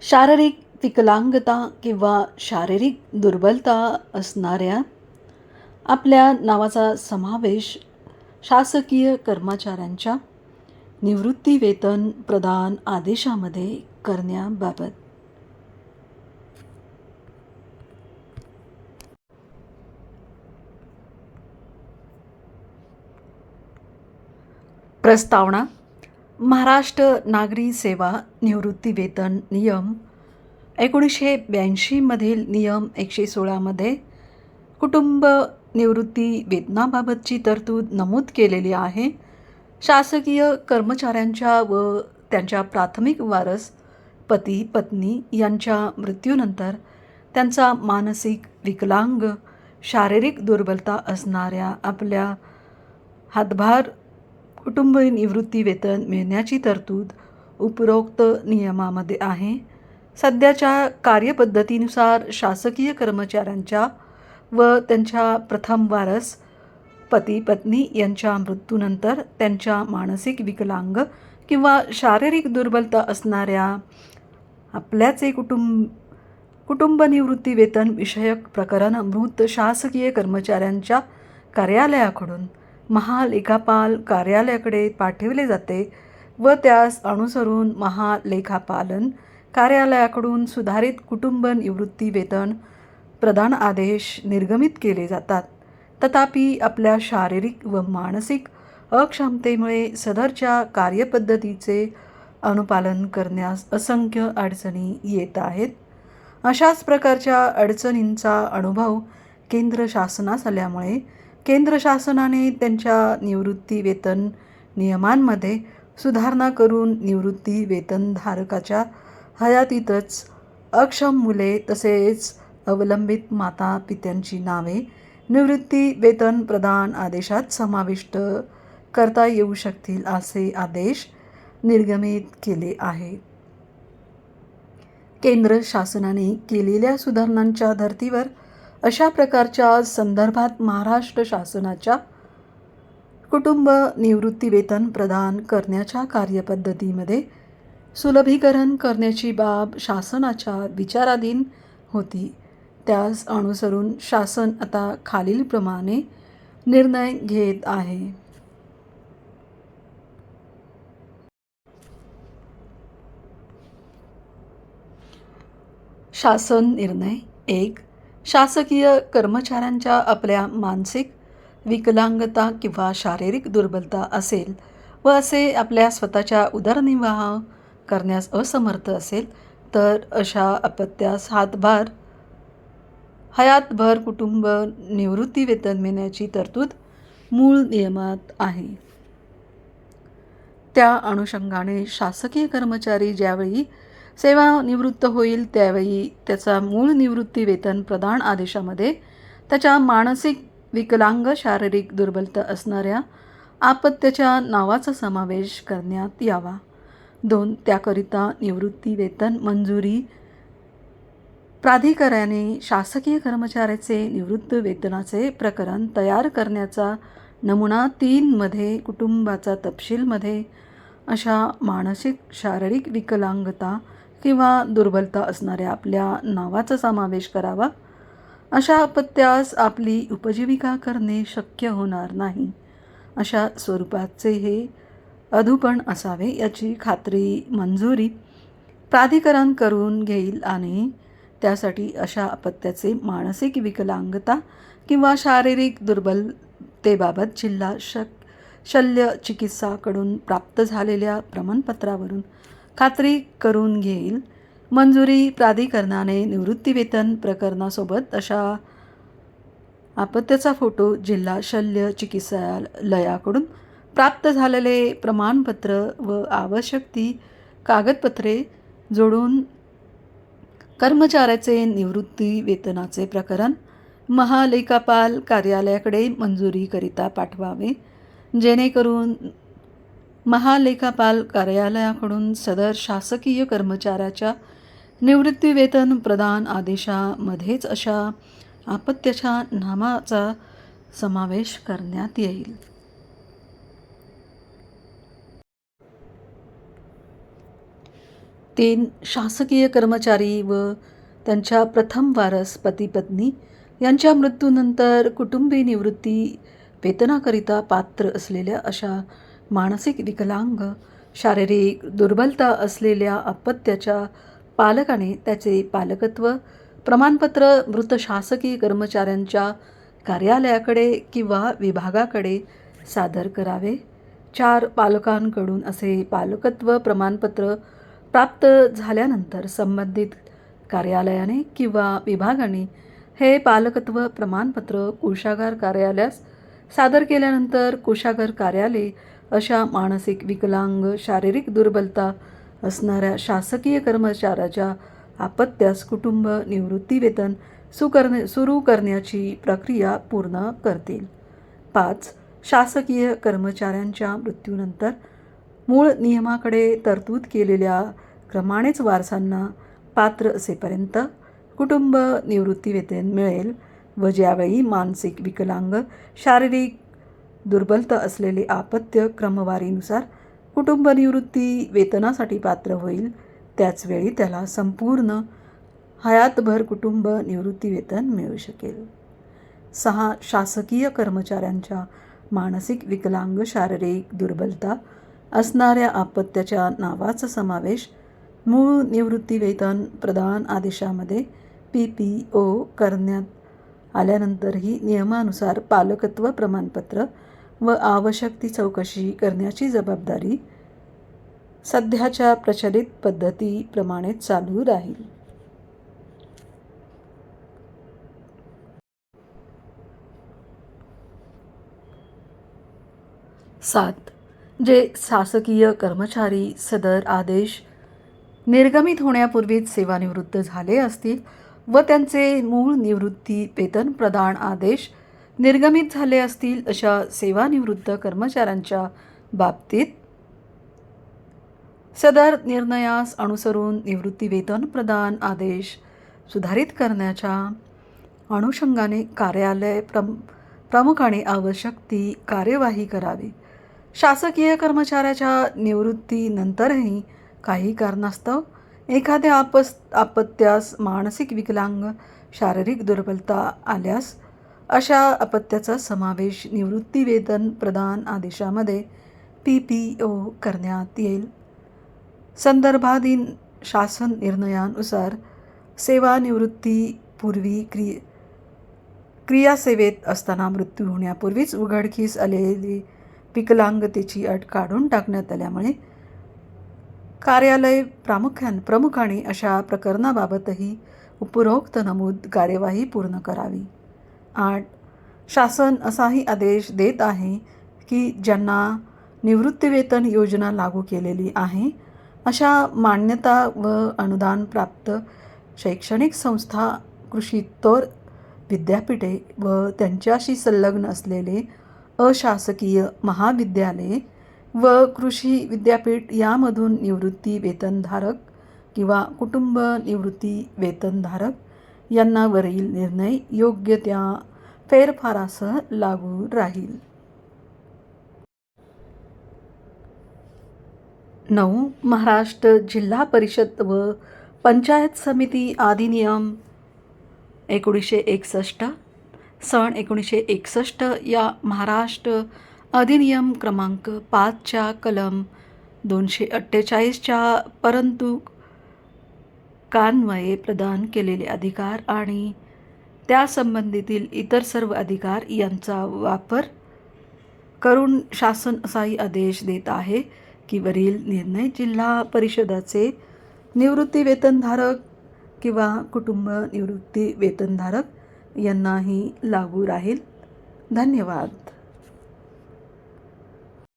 शारीरिक विकलांगता किंवा शारीरिक दुर्बलता असणाऱ्या आपल्या नावाचा समावेश शासकीय कर्मचाऱ्यांच्या निवृत्ती वेतन प्रदान आदेशामध्ये करण्याबाबत प्रस्तावना. महाराष्ट्र नागरी सेवा निवृत्ती वेतन नियम 1982 मधील नियम 116 मध्ये कुटुंब निवृत्ती वेतनाबाबतची तरतूद नमूद केलेली आहे. शासकीय कर्मचाऱ्यांच्या व त्यांच्या प्राथमिक वारस पती पत्नी यांच्या मृत्यूनंतर त्यांचा मानसिक विकलांग शारीरिक दुर्बलता असणाऱ्या आपल्या हातभार कुटुंब निवृत्ती वेतन मिळण्याची तरतूद उपरोक्त नियमामध्ये आहे. सध्याच्या कार्यपद्धतीनुसार शासकीय कर्मचाऱ्यांच्या व त्यांच्या प्रथम वारस पती पत्नी यांच्या मृत्यूनंतर त्यांच्या मानसिक विकलांग किंवा शारीरिक दुर्बलता असणाऱ्या आपल्याचे कुटुंब निवृत्ती वेतन विषयक प्रकरण मृत शासकीय कर्मचाऱ्यांच्या कार्यालयाकडून महालेखापाल कार्यालयाकडे पाठविले जाते व त्यास अनुसरून महालेखापालन कार्यालयाकडून सुधारित कुटुंब निवृत्ती वेतन प्रदान आदेश निर्गमित केले जातात. तथापि आपल्या शारीरिक व मानसिक अक्षमतेमुळे सदरच्या कार्यपद्धतीचे अनुपालन करण्यास असंख्य अडचणी येत आहेत. अशाच प्रकारच्या अडचणींचा अनुभव केंद्र शासनास आल्यामुळे केंद्र शासनाने त्यांच्या निवृत्ती वेतन नियमांमध्ये सुधारणा करून निवृत्ती वेतनधारकाच्या हयातीतच अक्षम मुले तसेच अवलंबित माता पित्यांची नावे निवृत्ती वेतन प्रदान आदेशात समाविष्ट करता येऊ शकतील असे आदेश निर्गमित केले आहे. केंद्र शासनाने केलेल्या सुधारणांच्या धर्तीवर अशा प्रकारच्या संदर्भात महाराष्ट्र शासनाच्या कुटुंब निवृत्ती वेतन प्रदान करण्याच्या कार्यपद्धतीमध्ये सुलभीकरण करण्याची बाब शासनाच्या विचाराधीन होती. त्यास अनुसरून शासन आता खालीलप्रमाणे निर्णय घेत आहे. शासन निर्णय 1. शासकीय कर्मचाऱ्यांच्या आपल्या मानसिक विकलांगता किंवा शारीरिक दुर्बलता असेल व असे आपल्या स्वतःच्या उदरनिर्वाह करण्यास असमर्थ असेल तर अशा अपत्यास हयातभर कुटुंब निवृत्ती वेतन मिळण्याची तरतूद मूळ नियमात आहे. त्या अनुषंगाने शासकीय कर्मचारी ज्यावेळी सेवानिवृत्त होईल त्यावेळी त्याचा मूळ निवृत्ती वेतन प्रदान आदेशामध्ये त्याच्या मानसिक विकलांग शारीरिक दुर्बलता असणाऱ्या आपत्याच्या नावाचा समावेश करण्यात यावा. 2. त्याकरिता निवृत्ती वेतन मंजुरी प्राधिकरणाने शासकीय कर्मचाऱ्याचे निवृत्त वेतनाचे प्रकरण तयार करण्याचा नमुना 3 मध्ये कुटुंबाचा तपशीलमध्ये अशा मानसिक शारीरिक विकलांगता किंवा दुर्बलता असणाऱ्या आपल्या नावाचा समावेश करावा. अशा अपत्यास आपली उपजीविका करणे शक्य होणार नाही अशा स्वरूपाचे हे अधूपण असावे याची मंजुरी प्राधिकरण करून घेईल आणि त्यासाठी अशा अपत्याचे मानसिक विकलांगता किंवा शारीरिक दुर्बलतेबाबत जिल्हा शल्य चिकित्साकडून प्राप्त झालेल्या प्रमाणपत्रावरून खात्री करून घेईल. मंजुरी प्राधिकरणाने निवृत्तीवेतन प्रकरणासोबत अशा आपत्याचा फोटो जिल्हा शल्य चिकित्सालयाकडून प्राप्त झालेले प्रमाणपत्र व आवश्यक ती कागदपत्रे जोडून कर्मचाऱ्याचे निवृत्ती वेतनाचे प्रकरण महालेखापाल कार्यालयाकडे मंजुरीकरिता पाठवावे, जेणेकरून महालेखापाल कार्यालयाकडून सदर शासकीय कर्मचाऱ्याच्या निवृत्ती वेतन प्रदान आदेशामध्येच अशा आपत्याच्या नावाचा समावेश करण्यात येईल. 3. शासकीय कर्मचारी व त्यांच्या प्रथम वारस पती पत्नी यांच्या मृत्यूनंतर कुटुंबी निवृत्ती वेतनाकरिता पात्र असलेल्या अशा मानसिक विकलांग, शारीरिक दुर्बलता असलेल्या अपत्याच्या पालकाने त्याचे पालकत्व प्रमाणपत्र मृत शासकीय कर्मचाऱ्यांच्या कार्यालयाकडे किंवा विभागाकडे सादर करावे. 4. पालकांकडून असे पालकत्व प्रमाणपत्र प्राप्त झाल्यानंतर संबंधित कार्यालयाने किंवा विभागाने हे पालकत्व प्रमाणपत्र कोषागार कार्यालयास सादर केल्यानंतर कोषागार कार्यालय अशा मानसिक विकलांग, शारीरिक दुर्बलता असणाऱ्या शासकीय कर्मचाऱ्याच्या अपत्यास कुटुंब निवृत्ती वेतन सुरू करण्याची प्रक्रिया पूर्ण करतील. 5. शासकीय कर्मचाऱ्यांच्या मृत्यूनंतर मूळ नियमाकडे तरतूद केलेल्या क्रमानेच वारसांना पात्र असेपर्यंत कुटुंब निवृत्ती वेतन मिळेल व ज्यावेळी मानसिक विकलांग, शारीरिक दुर्बलता असलेले अपत्य क्रमवारीनुसार कुटुंब निवृत्ती वेतनासाठी पात्र होईल त्याचवेळी त्याला संपूर्ण हयातभर कुटुंब निवृत्ती वेतन मिळू शकेल. 6. शासकीय कर्मचाऱ्यांच्या मानसिक विकलांग, शारीरिक दुर्बलता असणाऱ्या अपत्याच्या नावाचा समावेश मूळ निवृत्ती वेतन प्रदान आदेशामध्ये PPO करण्यात आल्यानंतरही नियमानुसार पालकत्व प्रमाणपत्र व आवश्यक ती चौकशी करण्याची जबाबदारी सध्याच्या प्रचलित पद्धतीप्रमाणे चालू राहील. 7. जे शासकीय कर्मचारी सदर आदेश निर्गमित होण्यापूर्वीच सेवानिवृत्त झाले असतील व त्यांचे मूळ निवृत्ती वेतन प्रदान आदेश निर्गमित झाले असतील अशा सेवानिवृत्त कर्मचाऱ्यांच्या बाबतीत सदर निर्णयास अनुसरून निवृत्ती वेतन प्रदान आदेश सुधारित करण्याच्या अनुषंगाने कार्यालय प्रमुखाने आवश्यक ती कार्यवाही करावी. शासकीय कर्मचाऱ्याच्या निवृत्तीनंतरही काही कारणास्तव एखाद्या अपत्यास मानसिक विकलांग, शारीरिक दुर्बलता आल्यास अशा अपत्याचा समावेश निवृत्ती वेतन प्रदान आदेशामध्ये PPO करण्यात येईल. संदर्भाधीन शासन निर्णयानुसार सेवानिवृत्तीपूर्वी क्रियासेवेत असताना मृत्यू होण्यापूर्वीच उघडकीस आलेली विकलांगतेची अट काढून टाकण्यात आल्यामुळे कार्यालय प्रमुखाने अशा प्रकरणाबाबतही उपरोक्त नमूद कार्यवाही पूर्ण करावी. 8. शासन असाही आदेश देत आहे की ज्यांना निवृत्तीवेतन योजना लागू केलेली आहे अशा मान्यता व अनुदान प्राप्त शैक्षणिक संस्था, कृषीत्तर विद्यापीठे व त्यांच्याशी संलग्न असलेले अशासकीय महाविद्यालये व कृषी विद्यापीठ यामधून निवृत्ती वेतनधारक किंवा कुटुंब निवृत्ती वेतनधारक यांना वरील निर्णय योग्य त्या फेरफारासह लागू राहील. 9. महाराष्ट्र जिल्हा परिषद व पंचायत समिती अधिनियम 1961 सन 1961 या महाराष्ट्र अधिनियम क्रमांक 5च्या कलम 248च्या परंतु कान्वये प्रदान केलेले अधिकार आणि त्यासंबंधीतील इतर सर्व अधिकार यांचा वापर करून शासन असाही आदेश देत आहे की वरील निर्णय जिल्हा परिषदाचे निवृत्ती वेतनधारक किंवा कुटुंब निवृत्ती वेतनधारक यांनाही लागू राहील. धन्यवाद.